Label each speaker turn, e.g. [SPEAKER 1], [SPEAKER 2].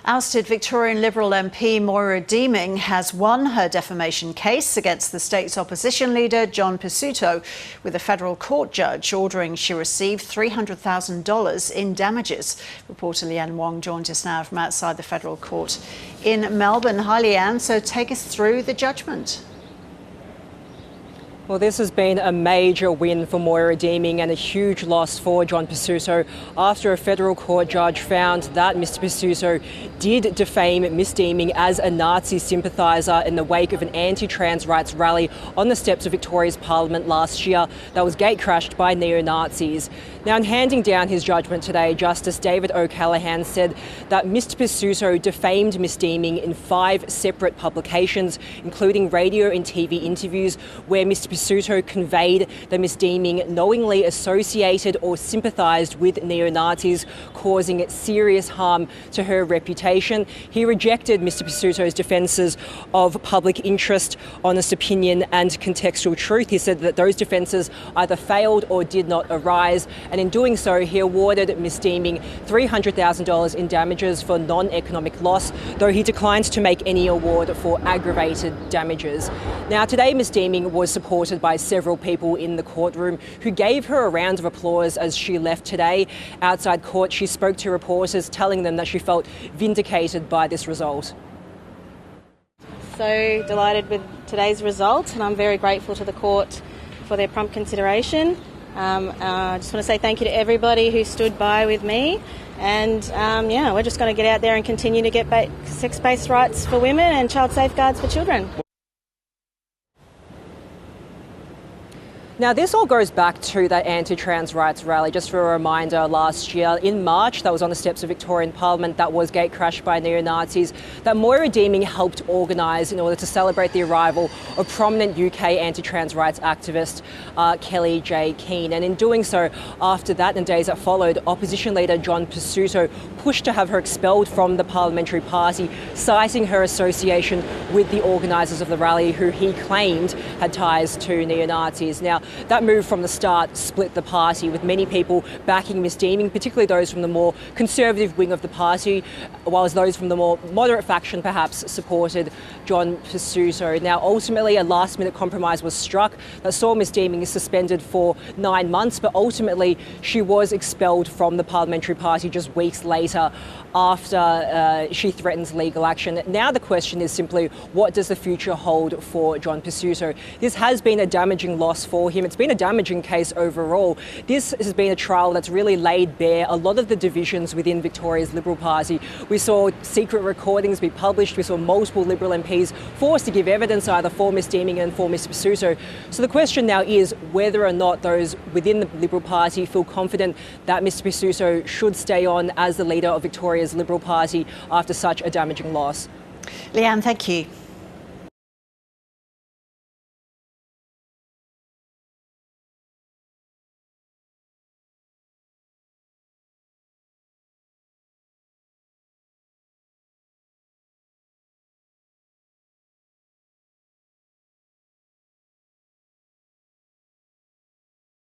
[SPEAKER 1] Ousted Victorian Liberal MP Moira Deeming has won her defamation case against the state's opposition leader John Pesutto, with a federal court judge ordering she receive $300,000 in damages. Reporter Leanne Wong joins us now from outside the federal court in Melbourne. Hi Leanne, so take us through the judgment.
[SPEAKER 2] Well, this has been a major win for Moira Deeming and a huge loss for John Pesutto after a federal court judge found that Mr Pesutto did defame Ms Deeming as a Nazi sympathiser in the wake of an anti-trans rights rally on the steps of Victoria's Parliament last year that was gatecrashed by neo-Nazis. Now, in handing down his judgment today, Justice David O'Callaghan said that Mr Pesutto defamed Ms Deeming in 5 separate publications, including radio and TV interviews, where Mr Pesutto conveyed that Ms Deeming knowingly associated or sympathised with neo-Nazis, causing serious harm to her reputation. He rejected Mr Pesutto's defences of public interest, honest opinion and contextual truth. He said that those defences either failed or did not arise, and in doing so he awarded Ms Deeming $300,000 in damages for non-economic loss, though he declined to make any award for aggravated damages. Now, today Ms Deeming was supported by several people in the courtroom who gave her a round of applause as she left today. Outside court, she spoke to reporters, telling them that she felt vindicated by this result.
[SPEAKER 3] So delighted with today's result, and I'm very grateful to the court for their prompt consideration. I just want to say thank you to everybody who stood by with me, and we're just going to get out there and continue to get sex-based rights for women and child safeguards for children.
[SPEAKER 2] Now, this all goes back to that anti-trans rights rally. Just for a reminder, last year in March, that was on the steps of Victorian Parliament, that was gatecrashed by neo-Nazis, that Moira Deeming helped organise in order to celebrate the arrival of prominent UK anti-trans rights activist Kelly J. Keane. And in doing so, after that and days that followed, Opposition Leader John Pesutto pushed to have her expelled from the parliamentary party, citing her association with the organisers of the rally, who he claimed had ties to neo-Nazis. Now, that move from the start split the party, with many people backing Ms Deeming, particularly those from the more conservative wing of the party, whilst those from the more moderate faction perhaps supported John Pesutto. Now, ultimately, a last-minute compromise was struck that saw Ms Deeming suspended for 9 months, but ultimately she was expelled from the parliamentary party just weeks later after she threatens legal action. Now the question is simply, what does the future hold for John Pesutto? This has been a damaging loss for him. It's been a damaging case overall. This has been a trial that's really laid bare a lot of the divisions within Victoria's Liberal Party. We saw secret recordings be published. We saw multiple Liberal MPs forced to give evidence either for Ms Deeming and for Mr Pesutto. So the question now is whether or not those within the Liberal Party feel confident that Mr Pesutto should stay on as the leader of Victoria's Liberal Party after such a damaging loss.
[SPEAKER 1] Leanne, thank you.